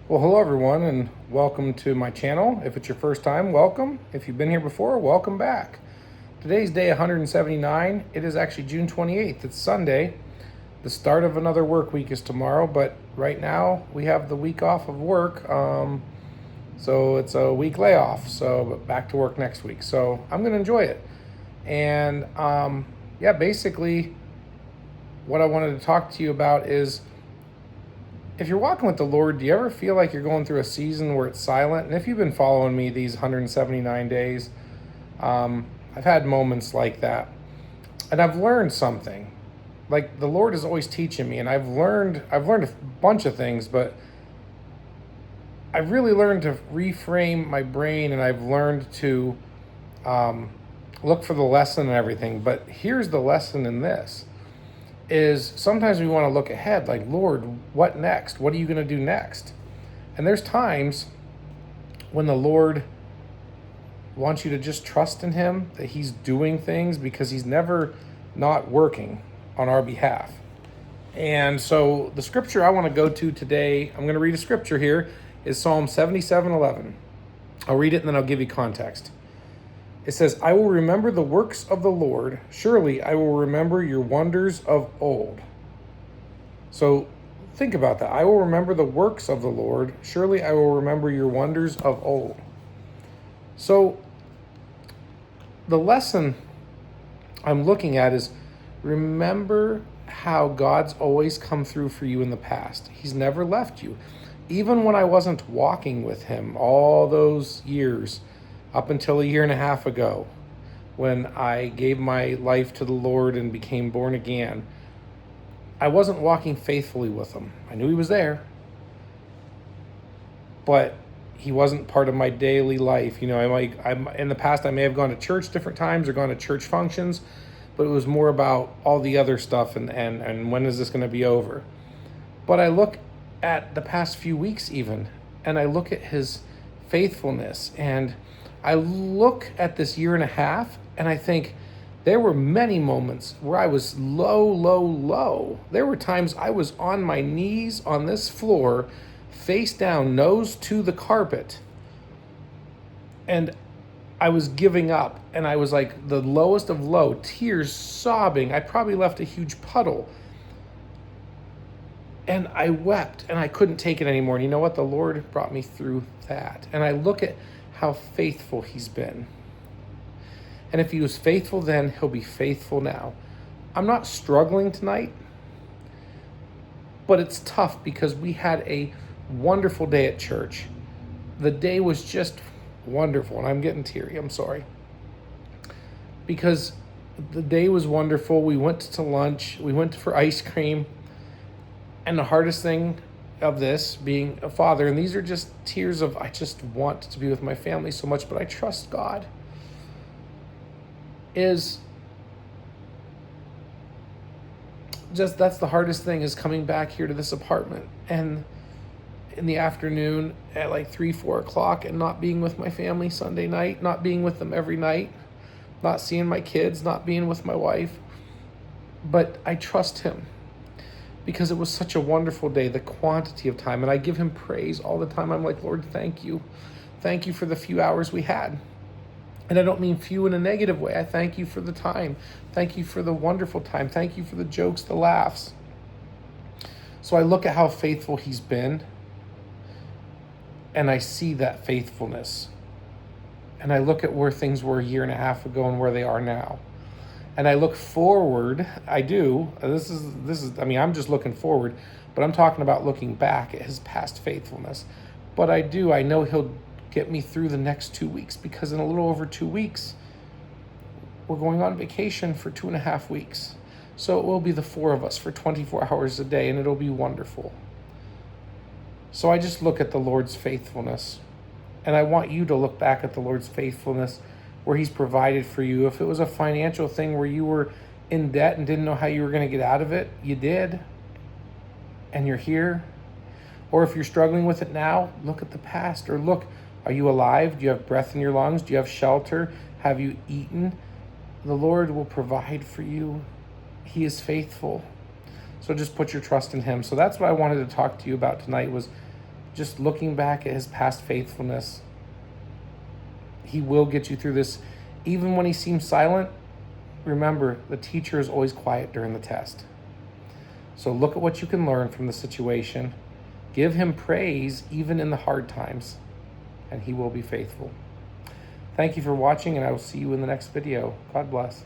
Well, hello everyone, and welcome to my channel. If it's your first time, welcome. If you've been here before, welcome back. Today's day 179. It is actually June 28th. It's Sunday. The start of another work week is tomorrow, but right now we have the week off of work. So it's a week layoff. So back to work next week. So I'm going to enjoy it. And basically, what I wanted to talk to you about is, if you're walking with the Lord, do you ever feel like you're going through a season where it's silent? And if you've been following me these 179 days, I've had moments like that. And I've learned something. Like, the Lord is always teaching me, and I've learned a bunch of things, but I've really learned to reframe my brain, and I've learned to look for the lesson and everything. But here's the lesson in this. Is sometimes we want to look ahead, like, Lord, what next? What are you going to do next? And there's times when the Lord wants you to just trust in him, that he's doing things, because he's never not working on our behalf. And so the scripture I want to go to today, I'm going to read a scripture here, is Psalm 77:11. I'll read it and then I'll give you context. It says, I will remember the works of the Lord. Surely I will remember your wonders of old. So think about that. I will remember the works of the Lord. Surely I will remember your wonders of old. So the lesson I'm looking at is, remember how God's always come through for you in the past. He's never left you. Even when I wasn't walking with him all those years, up until a year and a half ago, when I gave my life to the Lord and became born again, I wasn't walking faithfully with him. I knew he was there, but he wasn't part of my daily life. You know, I'm in the past, I may have gone to church different times or gone to church functions, but it was more about all the other stuff and when is this going to be over? But I look at the past few weeks even, and I look at his faithfulness, and I look at this year and a half, and I think there were many moments where I was low. There were times I was on my knees on this floor, face down, nose to the carpet, and I was giving up, and I was like the lowest of low, tears, sobbing. I probably left a huge puddle. And I wept, and I couldn't take it anymore. And you know what? The Lord brought me through that. And I look at how faithful he's been. And if he was faithful then, he'll be faithful now. I'm not struggling tonight, but it's tough because we had a wonderful day at church. The day was just wonderful, and I'm getting teary, I'm sorry. Because the day was wonderful. We went to lunch, we went for ice cream, and the hardest thing of this being a father, and these are just tears of, I just want to be with my family so much, but I trust God, is just, that's the hardest thing, is coming back here to this apartment and in the afternoon at like 3-4 o'clock and not being with my family Sunday night, not being with them every night, not seeing my kids, not being with my wife. But I trust him, because it was such a wonderful day, the quantity of time. And I give him praise all the time. I'm like, Lord, thank you. Thank you for the few hours we had. And I don't mean few in a negative way. I thank you for the time. Thank you for the wonderful time. Thank you for the jokes, the laughs. So I look at how faithful he's been, and I see that faithfulness. And I look at where things were a year and a half ago and where they are now. And I look forward, I do, this is, I mean, I'm just looking forward, but I'm talking about looking back at his past faithfulness. But I know he'll get me through the next 2 weeks, because in a little over 2 weeks, we're going on vacation for 2.5 weeks. So it will be the four of us for 24 hours a day, and it'll be wonderful. So I just look at the Lord's faithfulness, and I want you to look back at the Lord's faithfulness, where he's provided for you. If it was a financial thing where you were in debt and didn't know how you were going to get out of it, you did, and you're here. Or if you're struggling with it now, look at the past, or look, are you alive? Do you have breath in your lungs? Do you have shelter? Have you eaten? The Lord will provide for you. He is faithful. So just put your trust in him. So that's what I wanted to talk to you about tonight, was just looking back at his past faithfulness, he will get you through this. Even when he seems silent, remember, the teacher is always quiet during the test. So look at what you can learn from the situation. Give him praise even in the hard times, and he will be faithful. Thank you for watching, and I will see you in the next video. God bless.